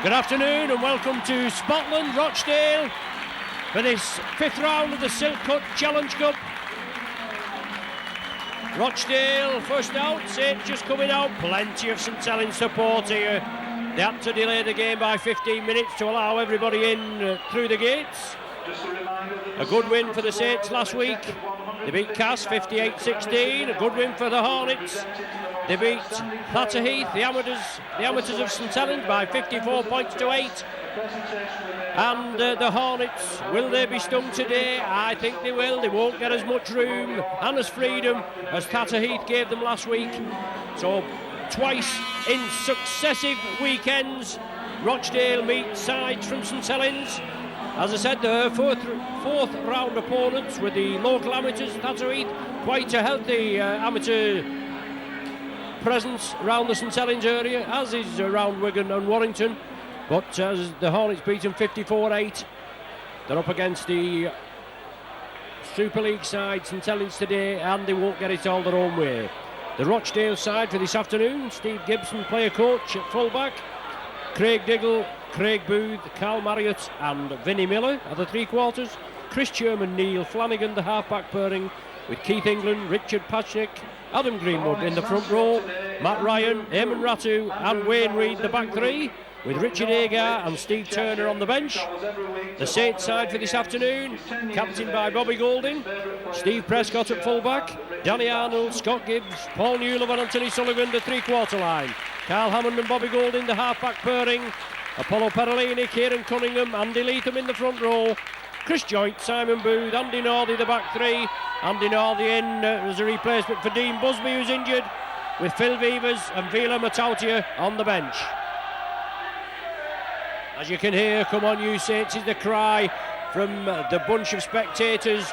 Good afternoon and welcome to Scotland, Rochdale, for this fifth round of the Silk Cut Challenge Cup. Rochdale first out, St just coming out, plenty of St Helens support here. They had to delay the game by 15 minutes to allow everybody in through the gates. A good win for the Saints last week. They beat Cass 58-16, a good win for the Hornets. They beat Clatterheath, the amateurs of St Helens, by 54 points to 8. And the Hornets, will they be stung today? I think they will. They won't get as much room and as freedom as Clatterheath gave them last week. So twice in successive weekends, Rochdale meet sides from St Helens. As I said, the fourth round opponents were the local amateurs, Clatterheath. Quite a healthy amateur presence around the St Helens area, as is around Wigan and Warrington. But as the Hornets beat them 54-8, they're up against the Super League side, St Helens today, and they won't get it all their own way. The Rochdale side for this afternoon: Steve Gibson, player coach at fullback, Craig Diggle, Craig Booth, Carl Marriott and Vinnie Miller are the three quarters. Chris Sherman, Neil Flanagan, the half-back pairing, with Keith England, Richard Pachnick, Adam Greenwood in the front row, Matt Ryan, Eamon Ratu and Wayne Reid the back three, with Richard Agar and Steve Turner on the bench. The Saints side for this afternoon, captained by Bobby Golding, Steve Prescott at fullback, Danny Arnold, Scott Gibbs, Paul Newlove and Anthony Sullivan the three-quarter line, Carl Hammond and Bobby Golding the half-back pairing, Apollo Perolini, Kieran Cunningham, Andy Leatham in the front row, Chris Joint, Simon Booth, Andy Northey the back three. Andy Northey in as a replacement for Dean Busby, who's injured, with Phil Vivers and Vila Matautia on the bench. As you can hear, "Come on you Saints" is the cry from the bunch of spectators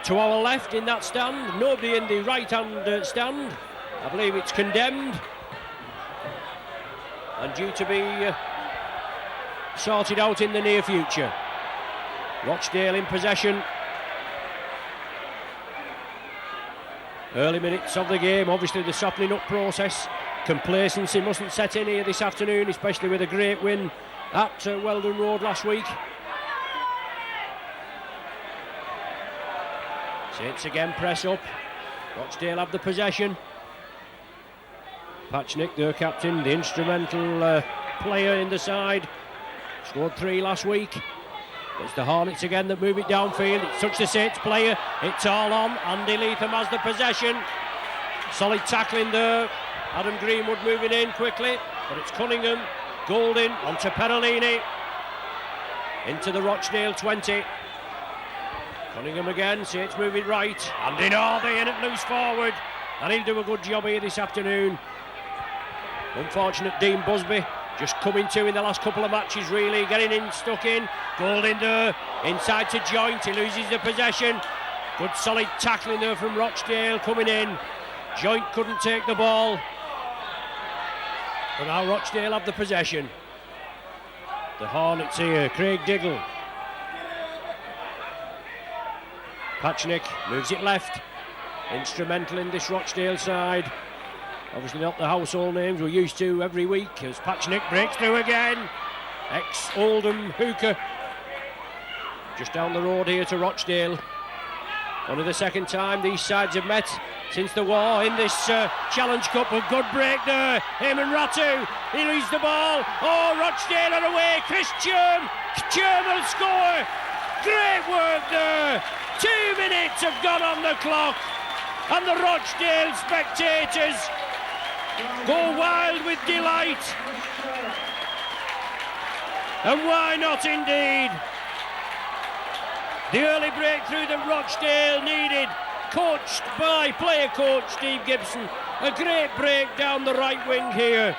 to our left in that stand. Nobody in the right-hand stand. I believe it's condemned and due to be sorted out in the near future. Rochdale in possession. Early minutes of the game, obviously the softening up process. Complacency mustn't set in here this afternoon, especially with a great win at Weldon Road last week. Saints again press up. Rochdale have the possession. Pachnick, their captain, the instrumental player in the side, scored 3 last week. It's the Hornets again that move it downfield. It's such the Saints player. It's all on. Andy Leatham has the possession. Solid tackling there. Adam Greenwood moving in quickly, but it's Cunningham. Golding onto Perolini. Into the Rochdale 20. Cunningham again. Saints move it right. Andy Northey in at loose forward. And he'll do a good job here this afternoon. Unfortunate Dean Busby. Just coming to in the last couple of matches, really getting in, stuck in. Golding there, inside to Joint, he loses the possession. Good solid tackling there from Rochdale coming in. Joint couldn't take the ball. But now Rochdale have the possession. The Hornets here, Craig Diggle. Pachnick moves it left. Instrumental in this Rochdale side. Obviously not the household names we're used to every week as Pachnick breaks through again. Ex-Oldham hooker. Just down the road here to Rochdale. Only the second time these sides have met since the war in this Challenge Cup. A good break there. Eamon Ratu, he leaves the ball. Oh, Rochdale are away. Chris Churm will score. Great work there. 2 minutes have gone on the clock. And the Rochdale spectators go wild with delight. And why not indeed? The early breakthrough that Rochdale needed, coached by player coach Steve Gibson. A great break down the right wing here.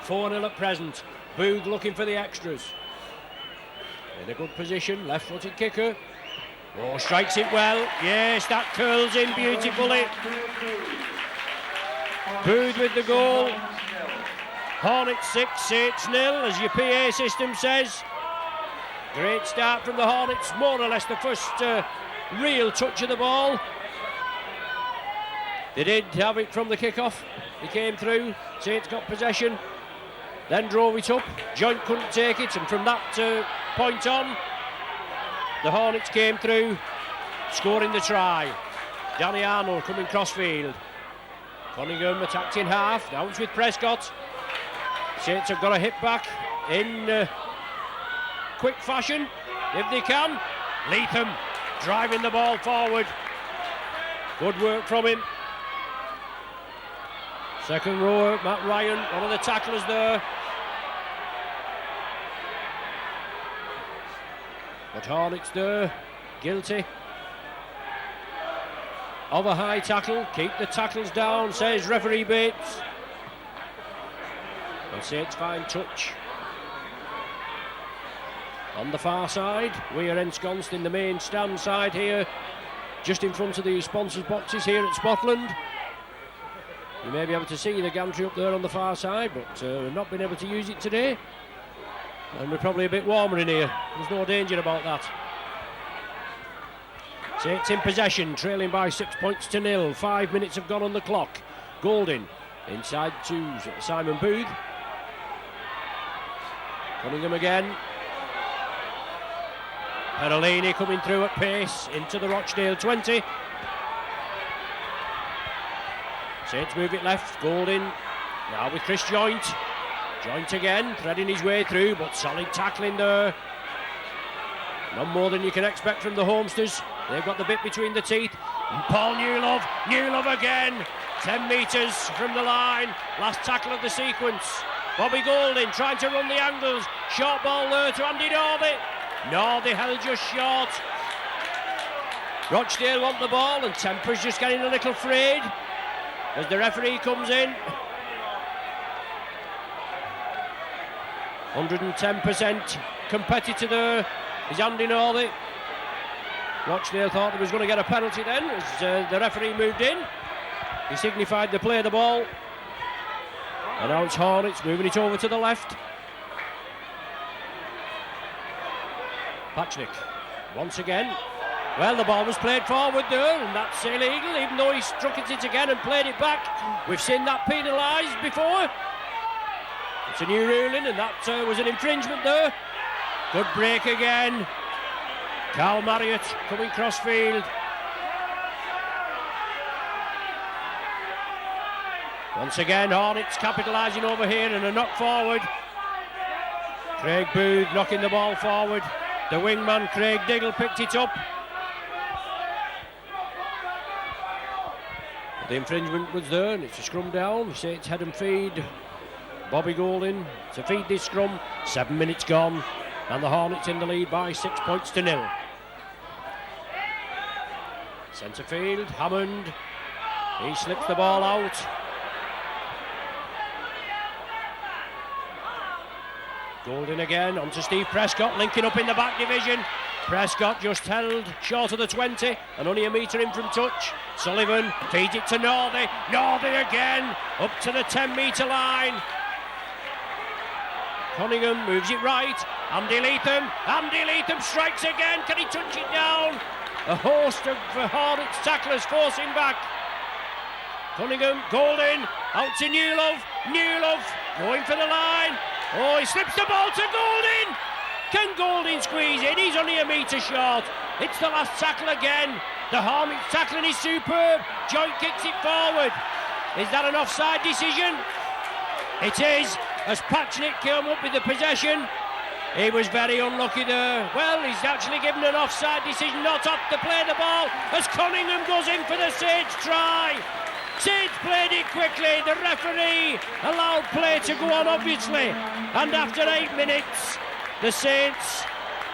4-0 at present. Booth looking for the extras. In a good position, left-footed kicker. Oh, strikes it well. Yes, that curls in beautifully. Booth with the goal. Hornets 6, Saints 0, as your PA system says. Great start from the Hornets, more or less the first real touch of the ball. They did have it from the kick-off. He came through. Saints got possession. then drove it up. Joint couldn't take it, and from that point on, the Hornets came through, scoring the try. Danny Arnold coming crossfield. Cunningham attacked in half, now it's with Prescott. Saints have got a hit back in quick fashion, if they can. Leatham driving the ball forward. Good work from him. Second row, Matt Ryan, one of the tacklers there. But Hornets there, guilty of a high tackle. Keep the tackles down, says referee Bates. And Saints fine touch. On the far side, we are ensconced in the main stand side here, just in front of the sponsors' boxes here at Spotland. You may be able to see the gantry up there on the far side, but we've not been able to use it today. And we're probably a bit warmer in here. There's no danger about that. Saints in possession, trailing by 6 points to 0. 5 minutes have gone on the clock. Golding inside to Simon Booth. Cunningham again. Perolini coming through at pace into the Rochdale 20. Saints move it left. Golding now with Chris Joint. Joint again, threading his way through, but solid tackling there. Not more than you can expect from the Homesters. They've got the bit between the teeth. And Paul Newlove again. 10 metres from the line. Last tackle of the sequence. Bobby Golding trying to run the angles. Short ball there to Andy Northey. Northey held just short. Rochdale want the ball, and Temper's just getting a little frayed as the referee comes in. 110% competitor there is Andy Northey. Rochdale thought he was going to get a penalty then as the referee moved in. He signified the play of the ball. And now it's Hornets moving it over to the left. Patchnick once again. Well, the ball was played forward there, and that's illegal, even though he struck it again and played it back. We've seen that penalised before. It's a new ruling, and that was an infringement there. Good break again. Carl Marriott coming crossfield. Once again, Hornets capitalising over here and a knock forward. Craig Booth knocking the ball forward. The wingman, Craig Diggle, picked it up. The infringement was there, and it's a scrum down. Say it's head and feed. Bobby Golding to feed this scrum. 7 minutes gone, and the Hornets in the lead by 6 points to 0. Centre field, Hammond. He slips the ball out. Golding again onto Steve Prescott, linking up in the back division. Prescott just held short of the 20 and only a metre in from touch. Sullivan feeds it to Northey. Northey again up to the 10 metre line. Cunningham moves it right. Andy Leatham strikes again. Can he touch it down? A host of Hornets tacklers forcing back. Cunningham, Golding, out to Newlove going for the line. Oh, he slips the ball to Golding. Can Golding squeeze in? He's only a metre short. It's the last tackle again. The Hornets tackling is superb. Joint kicks it forward. Is that an offside decision? It is, as Patchnick came up with the possession. He was very unlucky there. Well, he's actually given an offside decision, not off to play the ball, as Cunningham goes in for the Saints try. Saints played it quickly. The referee allowed play to go on, obviously. And after 8 minutes, the Saints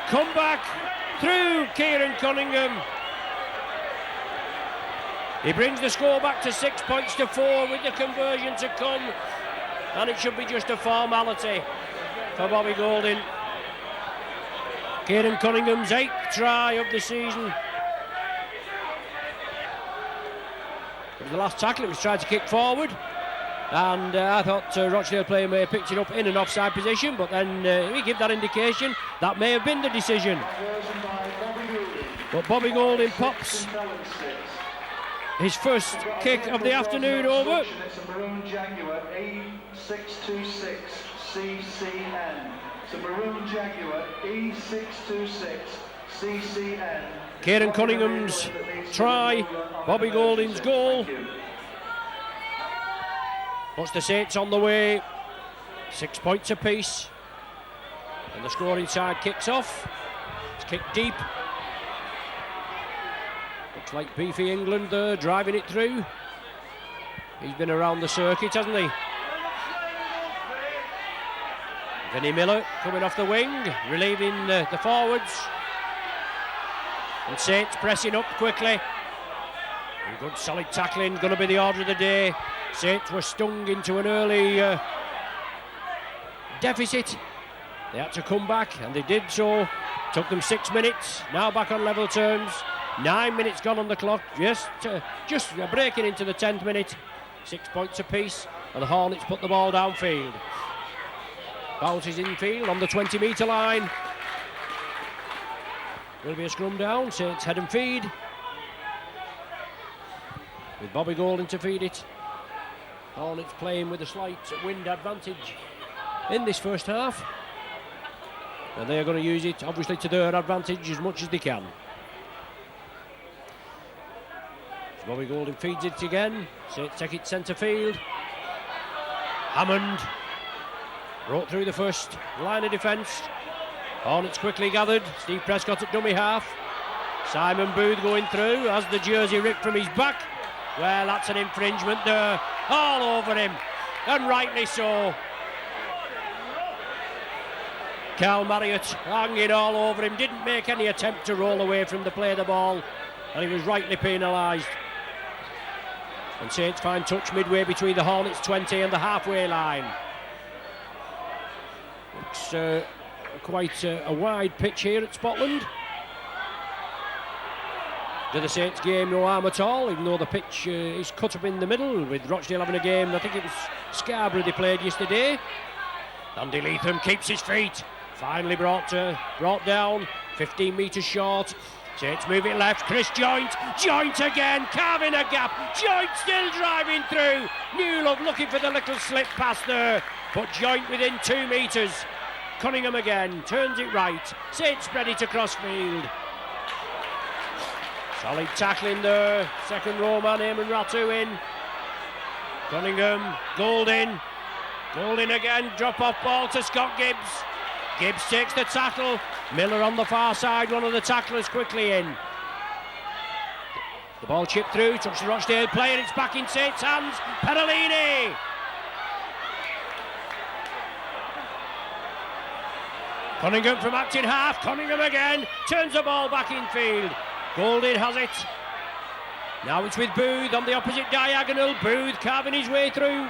come back through Kieran Cunningham. He brings the score back to 6 points to 4 with the conversion to come. And it should be just a formality for Bobby Golding. Kieran Cunningham's 8th try of the season. It was the last tackle, it was tried to kick forward. And I thought Rochdale player may have picked it up in an offside position, but then we give that indication that may have been the decision. But Bobby Golding pops his first kick of the afternoon over. It's a Maroon Jaguar E626 CCN. It's a Maroon Jaguar E626 CCN. Kieran Cunningham's try, Bobby Golding's goal. Puts the Saints on the way, 6 points apiece. And the scoring side kicks off. It's kicked deep. Looks like beefy England there, driving it through. He's been around the circuit, hasn't he? Vinnie Miller coming off the wing, relieving the forwards. And Saints pressing up quickly. And good solid tackling, going to be the order of the day. Saints were stung into an early deficit. They had to come back, and they did so. Took them 6 minutes, now back on level terms. 9 minutes gone on the clock, just breaking into the 10th minute. 6 points apiece, and the Hornets put the ball downfield. Bounces infield on the 20-metre line. Will be a scrum down, Saints head and feed. With Bobby Golding to feed it. Hornets playing with a slight wind advantage in this first half. And they're going to use it, obviously, to their advantage as much as they can. So Bobby Golding feeds it again. Saints take it centre field. Hammond broke through the first line of defence. Hornets quickly gathered. Steve Prescott at dummy half. Simon Booth going through. Has the jersey ripped from his back? Well, that's an infringement there. All over him. And rightly so. Carl Marriott hanging all over him. Didn't make any attempt to roll away from the play of the ball. And he was rightly penalised. And Saints find touch midway between the Hornets 20 and the halfway line. Looks quite a wide pitch here at Spotland. To the Saints game, no harm at all, even though the pitch is cut up in the middle, with Rochdale having a game. I think it was Scarborough they played yesterday. Andy Leatham keeps his feet. Finally brought down, 15 metres short. Saints move it left. Chris Joint again, carving a gap. Joint still driving through. Newlove looking for the little slip pass there, but Joint within 2 metres. Cunningham again, turns it right. Saints ready to cross field. Solid tackling there. Second row man, Eamon Ratu in. Cunningham, Golding again, drop off ball to Scott Gibbs. Gibbs takes the tackle. Miller on the far side, one of the tacklers quickly in. The ball chipped through, touches the Rochdale player, it's back in Saints' hands. Perolini. Cunningham from acting half, Cunningham again, turns the ball back in field. Golding has it. Now it's with Booth on the opposite diagonal. Booth carving his way through.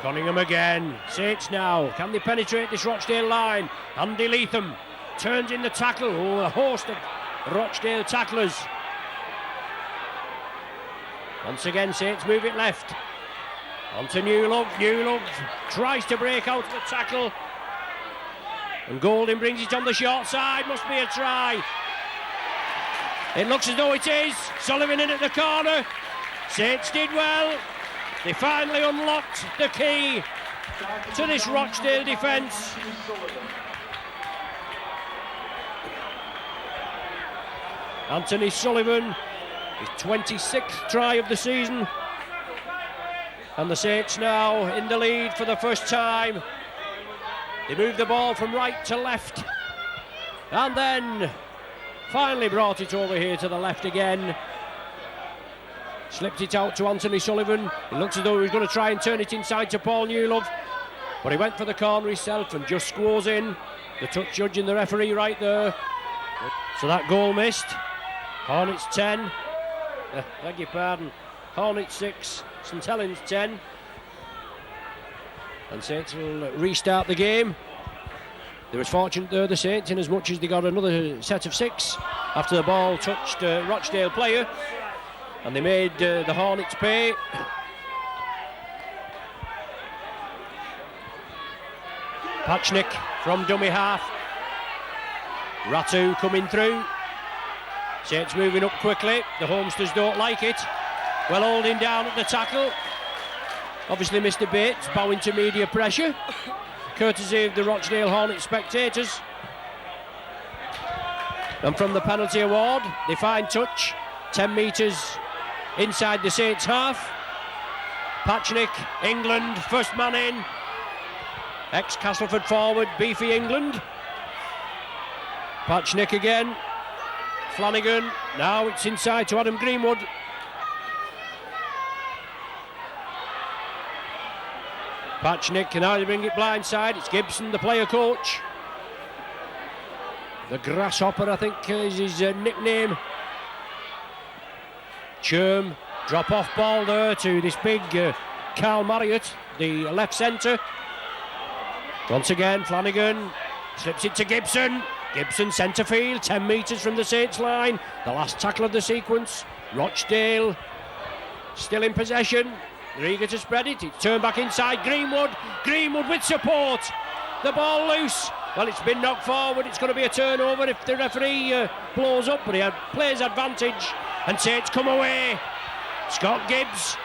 Cunningham again. Saints now. Can they penetrate this Rochdale line? Andy Leatham turns in the tackle. Oh, a host of Rochdale tacklers. Once again, Saints move it left. On to Newlove. Newlove tries to break out of the tackle. And Golding brings it on the short side. Must be a try. It looks as though it is. Sullivan in at the corner. Saints did well. They finally unlocked the key to this Rochdale defence. Anthony Sullivan, his 26th try of the season. And the Saints now in the lead for the first time. They moved the ball from right to left. And then finally brought it over here to the left again. Slipped it out to Anthony Sullivan. It looks as though he was going to try and turn it inside to Paul Newlove. But he went for the corner himself and just squoze in. The touch judge and the referee right there. So that goal missed. Hornets 10. Beg your pardon. Hornets 6. St Helens 10. And Saints will restart the game. They was fortunate there, the Saints, in as much as they got another set of 6 after the ball touched a Rochdale player. And they made the Hornets pay. Pachnik from dummy half. Ratu coming through. Saints moving up quickly. The Homesteads don't like it. Well, holding down at the tackle. Obviously, Mr. Bates bowing to media pressure, courtesy of the Rochdale Hornet spectators. And from the penalty award, they find touch, 10 metres inside the Saints half. Patchnick, England, first man in. Ex-Castleford forward, beefy England. Patchnick again. Flanagan, now it's inside to Adam Greenwood. Patchnick can either bring it blindside. It's Gibson, the player coach. The Grasshopper, I think, is his nickname. Churm, drop-off ball there to this big Carl Marriott, the left centre. Once again, Flanagan slips it to Gibson. Gibson centre field, 10 metres from the Saints line. The last tackle of the sequence. Rochdale still in possession. They're eager to spread it. It's turned back inside. Greenwood. Greenwood with support. The ball loose. Well, it's been knocked forward. It's going to be a turnover if the referee blows up, but he had players advantage. And Saints come away. Scott Gibbs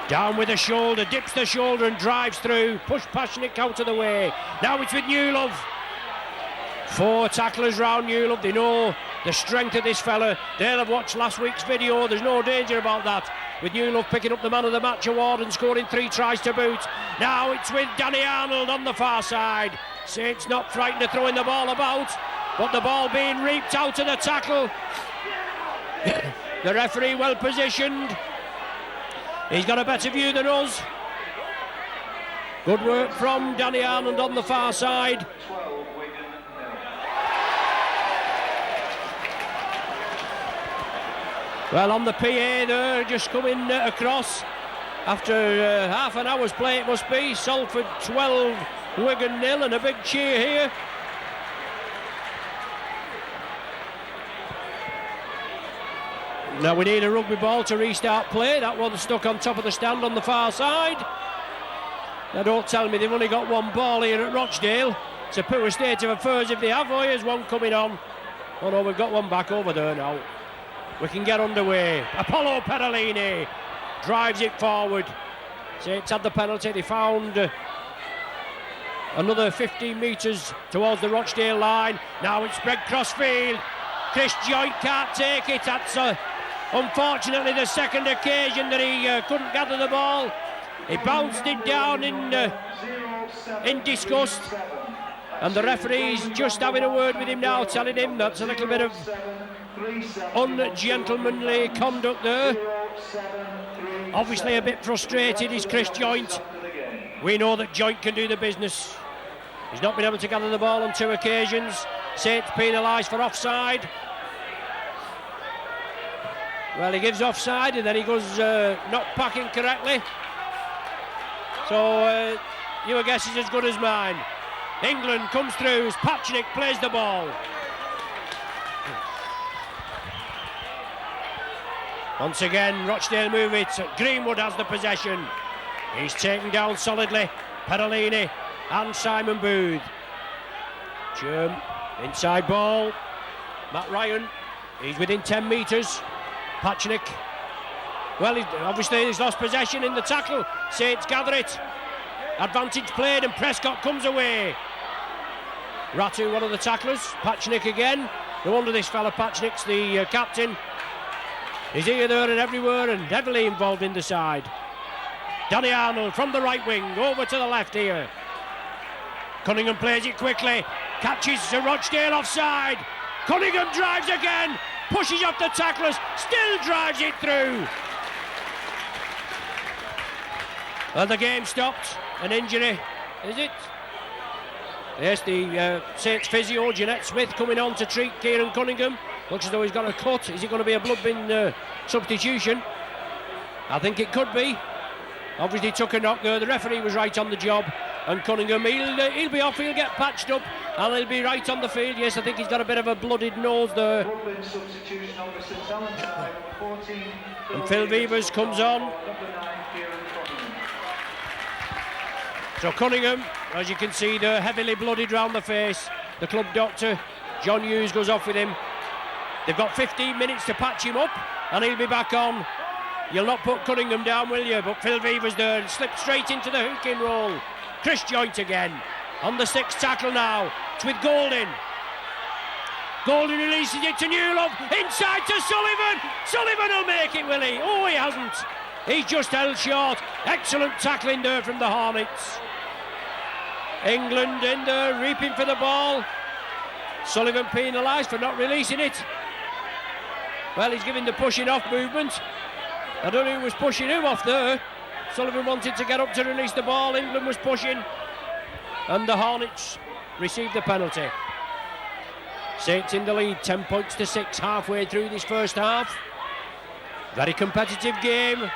down with the shoulder, dips the shoulder and drives through. Push Patchnick out of the way. Now it's with Newlove. 4 tacklers round Newlove. They know the strength of this fella. They'll have watched last week's video. There's no danger about that. With Newlove picking up the man of the match award and scoring 3 tries to boot. Now it's with Danny Arnold on the far side. Saints not frightened of throwing the ball about, but the ball being reaped out of the tackle. The referee well positioned. He's got a better view than us. Good work from Danny Arnold on the far side. Well, on the PA there, just coming across after half an hour's play it must be. Salford 12, Wigan 0, and a big cheer here. Now we need a rugby ball to restart play. That one's stuck on top of the stand on the far side. Now don't tell me they've only got one ball here at Rochdale. It's a poor state of affairs if they have. Oh, here's one coming on. Oh no, we've got one back over there now. We can get underway. Apollo Perolini drives it forward. Saints had the penalty. They found another 15 metres towards the Rochdale line. Now it's spread crossfield. Chris Joint can't take it. That's unfortunately the second occasion that he couldn't gather the ball. He bounced it down in disgust. And the referee's just having a word with him now, telling him that's a little bit of ungentlemanly conduct there. Obviously a bit frustrated is Chris Joint. We know that Joint can do the business. He's not been able to gather the ball on 2 occasions. Saints penalised for offside. Well, he gives offside and then he goes not packing correctly. So your guess is as good as mine. England comes through as Patchnick plays the ball. Once again, Rochdale move it. Greenwood has the possession. He's taken down solidly. Perolini and Simon Booth. Churm, inside ball. Matt Ryan, he's within 10 metres. Patchnick. Well, obviously he's lost possession in the tackle. Saints gather it. Advantage played and Prescott comes away. Ratu, one of the tacklers. Patchnick again. No wonder this fella Patchnick's the captain. He's here, there and everywhere and heavily involved in the side. Danny Arnold from the right wing over to the left here. Cunningham plays it quickly. Catches Rochdale offside. Cunningham drives again. Pushes up the tacklers. Still drives it through. And the game stopped. An injury, is it? Yes, the Saints physio, Jeanette Smith, coming on to treat Kieran Cunningham. Looks as though he's got a cut. Is it going to be a blood bin substitution? I think it could be. Obviously took a knock there. The referee was right on the job. And Cunningham, he'll be off, he'll get patched up. And he'll be right on the field. Yes, I think he's got a bit of a blooded nose there. And Phil Vivers comes on. So Cunningham, as you can see, they're heavily blooded round the face. The club doctor, John Hughes, goes off with him. They've got 15 minutes to patch him up, and he'll be back on. You'll not put Cunningham down, will you? But Phil Weaver's there and slipped straight into the hook-in roll. Chris Joint again on the 6th tackle now. It's with Golding. Golding releases it to Newlove, inside to Sullivan. Sullivan will make it, will he? Oh, he hasn't. He's just held short. Excellent tackling there from the Hornets. England in there, reaping for the ball. Sullivan penalised for not releasing it. Well, he's giving the pushing off movement. I don't know who was pushing who off there. Sullivan wanted to get up to release the ball. England was pushing. And the Hornets received the penalty. Saints in the lead, 10 points to 6, halfway through this first half. Very competitive game.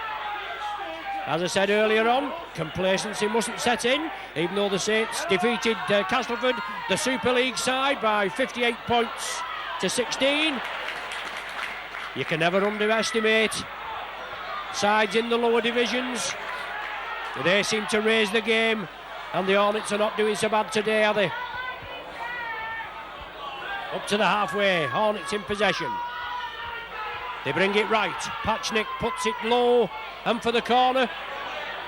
As I said earlier on, complacency mustn't set in, even though the Saints defeated Castleford, the Super League side, by 58 points to 16. You can never underestimate sides in the lower divisions. They seem to raise the game, and the Hornets are not doing so bad today, are they? Up to the halfway, Hornets in possession. They bring it right. Patchnick puts it low and for the corner,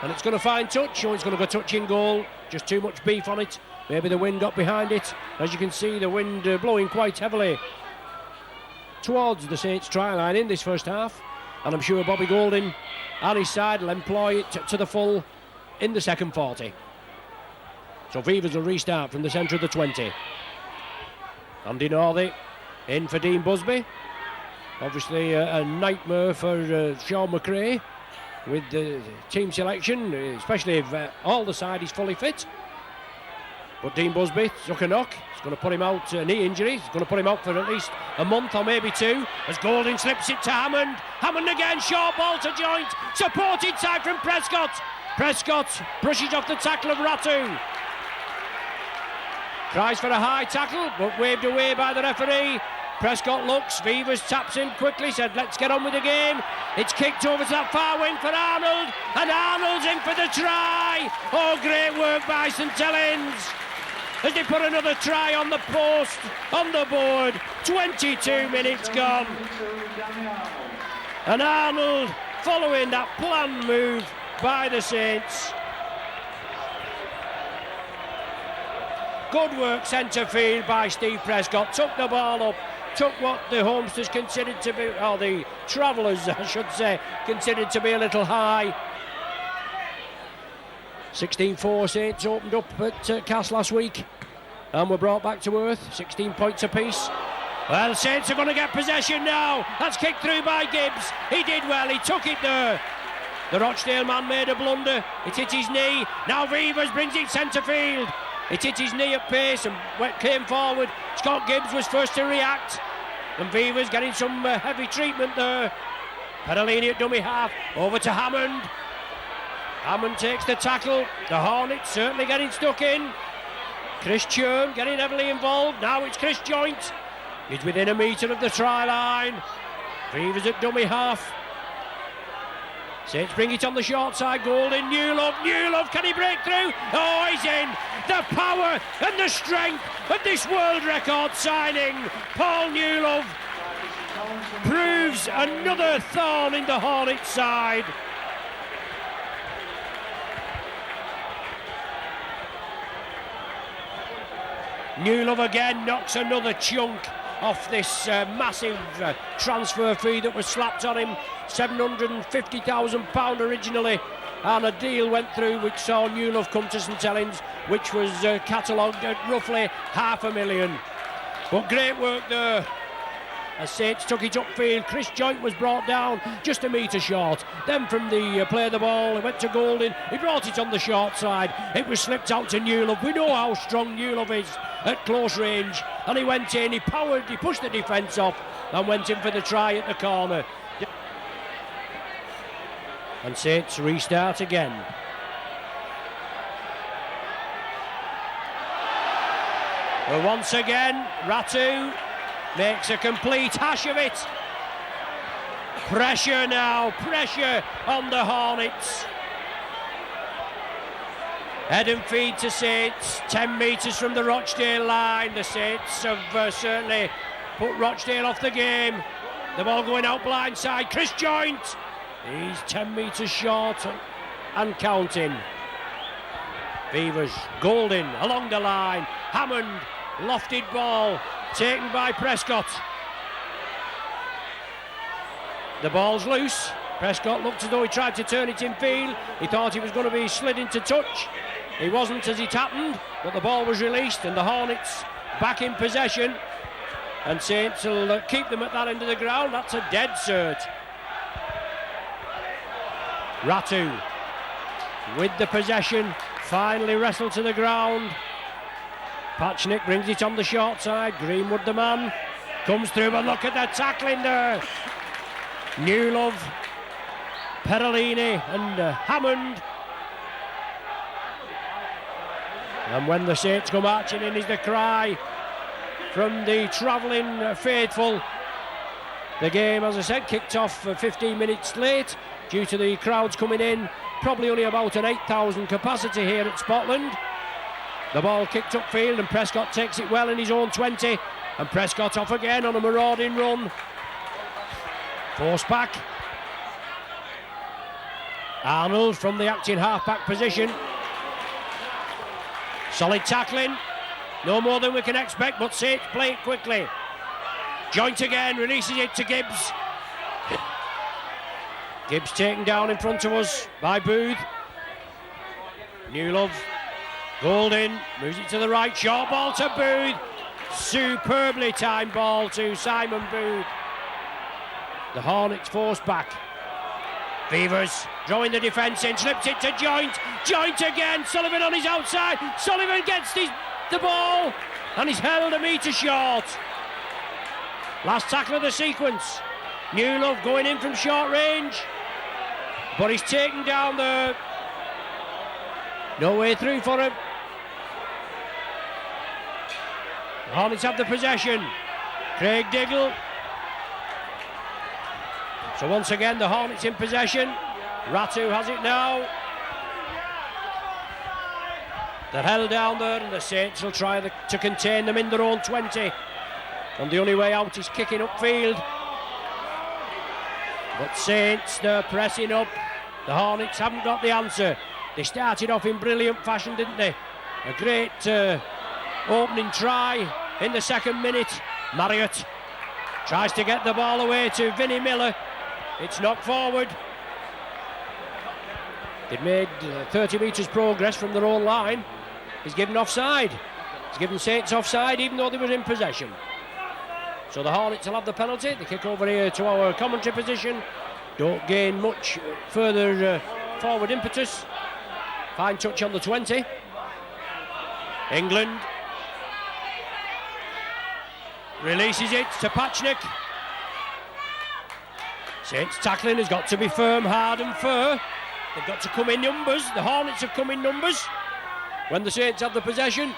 and it's going to find touch. Oh, it's going to go touch in goal. Just too much beef on it. Maybe the wind got behind it. As you can see, the wind blowing quite heavily towards the Saints try line in this first half, and I'm sure Bobby Golding and his side will employ it to the full in the second 40. So Beavers will restart from the centre of the 20. Andy Northey in for Dean Busby. Obviously a nightmare for Sean McRae with the team selection, especially if all the side is fully fit. But Dean Busby took a knock. It's going to put him out, knee injury. It's going to put him out for at least a month or maybe 2. As Golding slips it to Hammond. Hammond again, short ball to Joint. Supported side from Prescott. Prescott brushes off the tackle of Ratu. Tries for a high tackle, but waved away by the referee. Prescott looks, Beavers taps in quickly, said let's get on with the game. It's kicked over to that far wing for Arnold, and Arnold's in for the try. Oh, great work by St Helens as they put another try on the post, on the board. 22 minutes gone. And Arnold following that planned move by the Saints. Good work centre field by Steve Prescott. Took the ball up, took what the Homesteads considered to be, or the Travellers I should say, considered to be a little high. 16-4 Saints opened up at Cass last week and were brought back to earth, 16 points apiece. Well, Saints are going to get possession now. That's kicked through by Gibbs. He did well, he took it there. The Rochdale man made a blunder. It hit his knee. Now Beavers brings it centre field. It hit his knee at pace and came forward. Scott Gibbs was first to react. And Beavers getting some heavy treatment there. Pedalini at dummy half. Over to Hammond. Hammond takes the tackle. The Hornets certainly getting stuck in. Chris Churn getting heavily involved. Now it's Chris Joint. He's within a metre of the try line. Beavers at dummy half. Saints bring it on the short side. Golding, Newlove, can he break through? Oh, he's in. The power and the strength of this world record signing. Paul Newlove proves another thorn in the Hornets side. Newlove again knocks another chunk off this massive transfer fee that was slapped on him. £750,000 originally, and a deal went through which saw Newlove come to St Helens, which was catalogued at roughly £500,000. But great work there as Saints took it upfield. Chris Joint was brought down just a metre short. Then from the play of the ball, it went to Golding. He brought it on the short side. It was slipped out to Newlove. We know how strong Newlove is at close range, and he went in, he pushed the defence off and went in for the try at the corner. And Saints restart again. Well, once again, Ratu makes a complete hash of it. Pressure now, pressure on the Hornets. Head and feed to Saints, 10 metres from the Rochdale line. The Saints have certainly put Rochdale off the game. The ball going out blindside. Chris Joint. He's 10 metres short and counting. Beavers, Golding along the line. Hammond, lofted ball taken by Prescott. The ball's loose. Prescott looked as though he tried to turn it in field. He thought he was going to be slid into touch. He wasn't as it happened, but the ball was released and the Hornets back in possession. And Saints will keep them at that end of the ground. That's a dead cert. Ratu with the possession, finally wrestled to the ground. Patchnick brings it on the short side. Greenwood, the man, comes through, but look at the tackling there. Newlove, Perolini and Hammond. And when the Saints go marching in is the cry from the travelling faithful. The game, as I said, kicked off 15 minutes late due to the crowds coming in. Probably only about an 8,000 capacity here at Spotland. The ball kicked upfield and Prescott takes it well in his own 20. And Prescott off again on a marauding run. Force back. Arnold from the acting half-back position. Solid tackling. No more than we can expect, but Saints play it quickly. Joint again, releases it to Gibbs. Gibbs taken down in front of us by Booth. Newlove, Golding, moves it to the right, short ball to Booth. Superbly timed ball to Simon Booth. The Hornets force back. Beavers drawing the defence in, slips it to Joint. Joint again, Sullivan on his outside. Sullivan gets the ball and he's held a metre short. Last tackle of the sequence. Newlove going in from short range, but he's taken down there. No way through for him. The Hornets have the possession. Craig Diggle. So once again the Hornets in possession. Ratu has it now. They're held down there and the Saints will try to contain them in their own 20. And the only way out is kicking upfield. But Saints, they're pressing up. The Hornets haven't got the answer. They started off in brilliant fashion, didn't they? A great opening try in the second minute. Marriott tries to get the ball away to Vinnie Miller. It's knocked forward. They've made 30 metres progress from their own line. He's given offside. He's given Saints offside even though they were in possession. So the Hornets will have the penalty. They kick over here to our commentary position. Don't gain much further forward impetus. Fine touch on the 20. England releases it to Patchnick. Saints tackling has got to be firm, hard and fair. They've got to come in numbers. The Hornets have come in numbers when the Saints have the possession.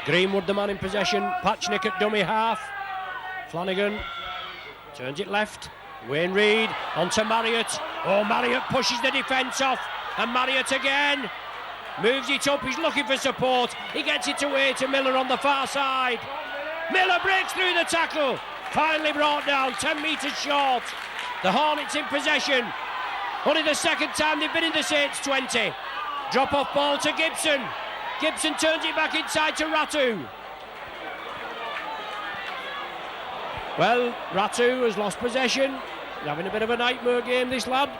Greenwood, the man in possession. Patchnick at dummy half. Flanagan turns it left. Wayne Reid onto Marriott. Oh, Marriott pushes the defence off. And Marriott again moves it up. He's looking for support. He gets it away to Miller on the far side. Miller breaks through the tackle. Finally brought down 10 metres short. The Hornets in possession. Only the second time they've been in the Saints 20. Drop off ball to Gibson. Gibson turns it back inside to Ratu. Well, Ratu has lost possession. He's having a bit of a nightmare game, this lad.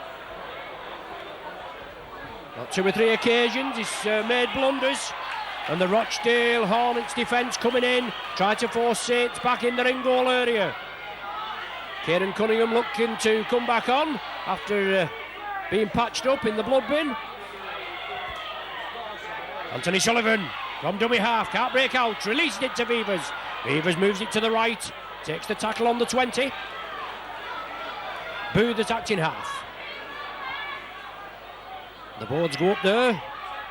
On 2 or 3 occasions he's made blunders. And the Rochdale Hornets defence coming in, try to force Saints back in the ring goal area. Kieran Cunningham looking to come back on after being patched up in the blood bin. Anthony Sullivan from dummy half, can't break out, released it to Beavers. Beavers moves it to the right, takes the tackle on the 20. Booth attacked in half. The boards go up there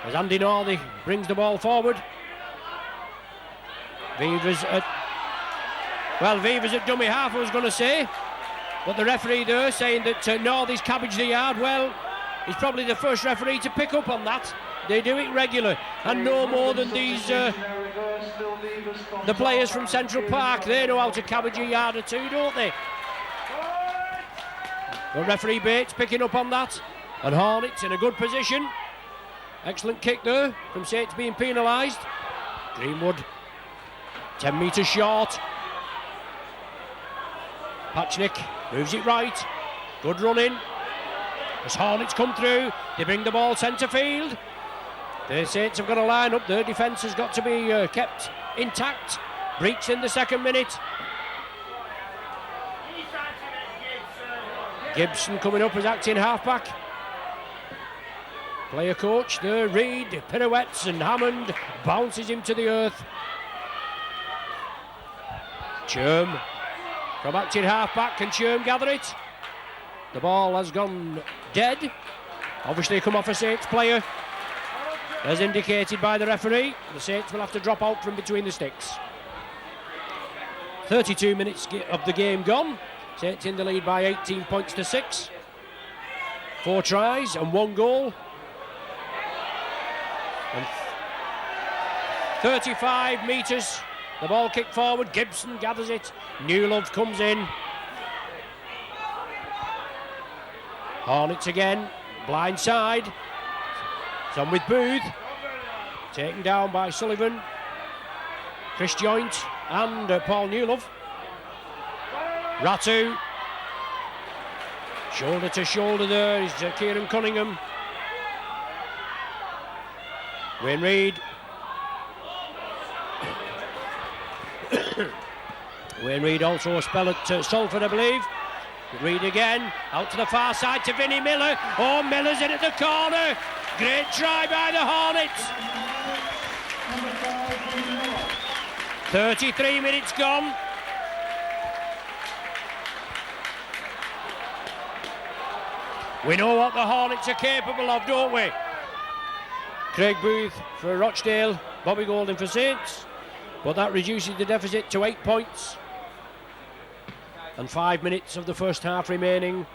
as Andy Northey brings the ball forward. Beavers at dummy half, I was going to say, but the referee there saying that Northey's cabbaged the yard. Well, he's probably the first referee to pick up on that They do it regular, and no more than these the players from Central Park. They know how to cabbage a yard or two, don't they? But referee Bates picking up on that, and Hornets in a good position. Excellent kick there from Saints being penalised. Greenwood 10 metres short. Patchnick moves it right. Good run in. As Hornets come through, they bring the ball centre field. The Saints have got to line up. Their defence has got to be kept intact. Breach in the second minute. Gibson coming up as acting halfback. Player coach there, Reid pirouettes and Hammond bounces him to the earth. Churm from acting halfback. Can Churm gather it? The ball has gone dead. Obviously come off a Saints player, as indicated by the referee. The Saints will have to drop out from between the sticks. 32 minutes of the game gone. Saints in the lead by 18 points to 6. 4 tries and 1 goal. And 35 metres. The ball kicked forward. Gibson gathers it. Newlove comes in. Hornets again. Blind side. It's on with Booth. Taken down by Sullivan. Chris Joint and Paul Newlove. Ratu. Shoulder to shoulder there is Kieran Cunningham. Wayne Reid. Wayne Reid also a spell at Salford, I believe. Reid again, out to the far side to Vinnie Miller. Oh, Miller's in at the corner. Great try by the Hornets. 33 minutes gone. We know what the Hornets are capable of, don't we? Craig Booth for Rochdale, Bobby Golden for Saints. But that reduces the deficit to 8 points. And 5 minutes of the first half remaining.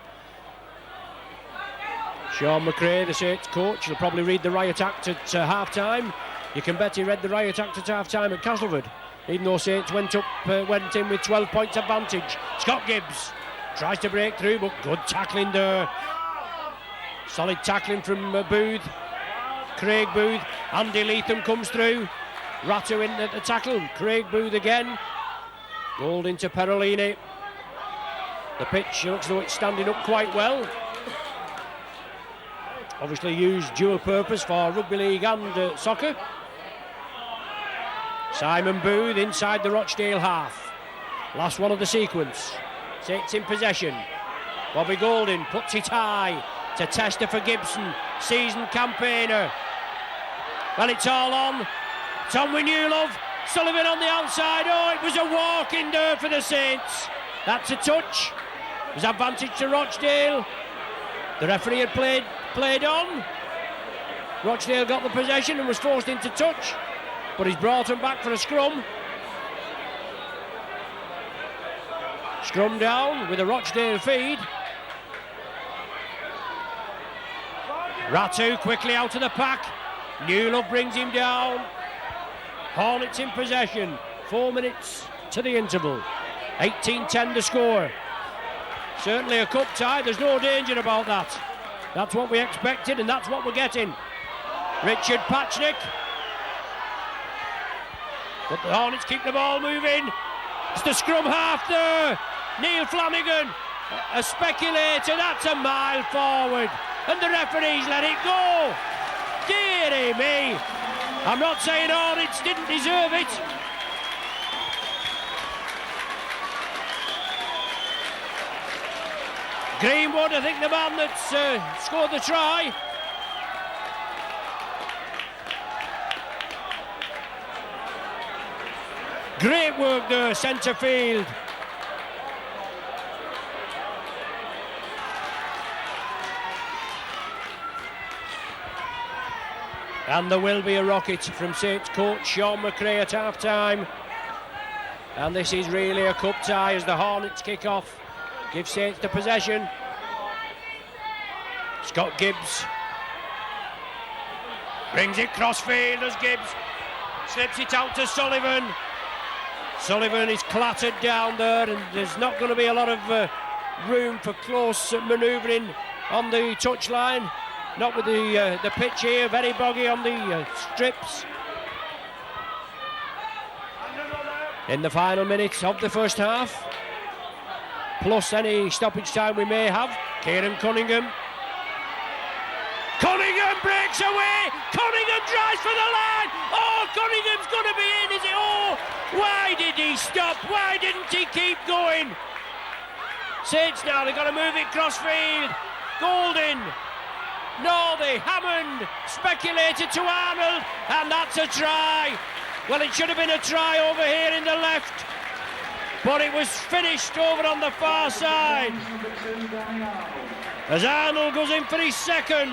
Sean McRae, the Saints coach, will probably read the riot act at half-time. You can bet he read the riot act at half-time at Castleford, even though Saints went in with 12 points advantage. Scott Gibbs tries to break through, but good tackling there. Solid tackling from Booth, Craig Booth. Andy Leatham comes through. Ratu in at the tackle. Craig Booth again. Gold into Perolini. The pitch looks as though it's standing up quite well. Obviously used dual purpose for rugby league and soccer. Simon Booth inside the Rochdale half. Last one of the sequence. Saints in possession. Bobby Golden puts it high to Tester for Gibson. Seasoned campaigner. Well, it's all on. It's on with Newlove. Sullivan on the outside. Oh, it was a walk in there for the Saints. That's a touch. It was advantage to Rochdale. The referee had played on. Rochdale got the possession and was forced into touch, but he's brought him back for a scrum. Scrum down with a Rochdale feed. Ratu quickly out of the pack. Newlove brings him down. Hornets in possession. 4 minutes to the interval. 18-10 the score. Certainly a cup tie, there's no danger about that. That's what we expected and that's what we're getting. Richard Patchnick. But the Hornets keep the ball moving. It's the scrum half there. Neil Flanagan, a speculator, that's a mile forward. And the referees let it go. Dearie me. I'm not saying Hornets didn't deserve it. Greenwood, I think the man that's scored the try. Great work there, centre field. And there will be a rocket from Saints coach Sean McRae at half-time. And this is really a cup tie as the Hornets kick off. Give Saints the possession. Scott Gibbs. Brings it crossfield as Gibbs slips it out to Sullivan. Sullivan is clattered down there, and there's not going to be a lot of room for close manoeuvring on the touchline. Not with the pitch here, very boggy on the strips. In the final minutes of the first half, plus any stoppage time we may have. Kieran Cunningham breaks away. Cunningham drives for the line. Oh, Cunningham's going to be in, is it? Oh, why did he stop? Why didn't he keep going? Saints now, they've got to move it crossfield. Golding. No, Hammond speculated to Arnold, and that's a try. Well, it should have been a try over here in the left, but it was finished over on the far side as Arnold goes in for his second.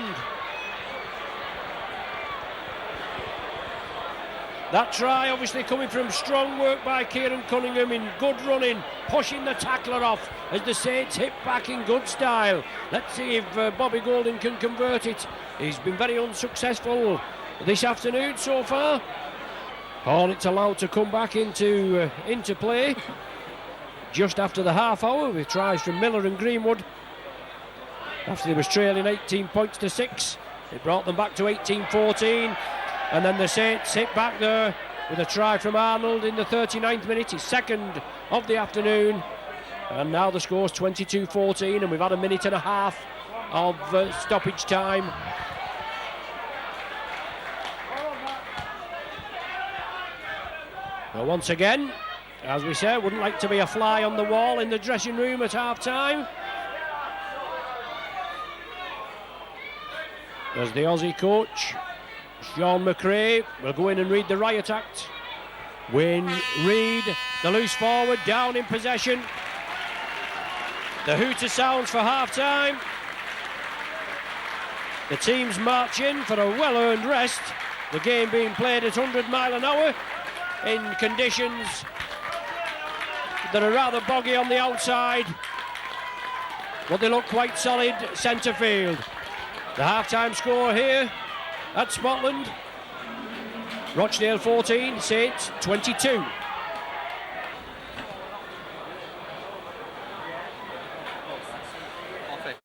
That try obviously coming from strong work by Kieran Cunningham in good running, pushing the tackler off as the Saints hit back in good style. Let's see if Bobby Golding can convert it. He's been very unsuccessful this afternoon so far. Hornets allowed to come back into play just after the half hour with tries from Miller and Greenwood. After they was trailing 18 points to 6, it brought them back to 18-14. And then the Saints hit back there with a try from Arnold in the 39th minute, his second of the afternoon. And now the score's 22-14, and we've had a minute and a half of stoppage time. Now once again, as we said, wouldn't like to be a fly on the wall in the dressing room at half-time. As the Aussie coach, Sean McRae, will go in and read the riot act. Wayne Reid, the loose forward, down in possession. The hooter sounds for half-time. The teams march in for a well-earned rest. The game being played at 100 mile an hour in conditions that are rather boggy on the outside, but they look quite solid centre field. The half-time score here at Spotland: Rochdale 14, Saints 22.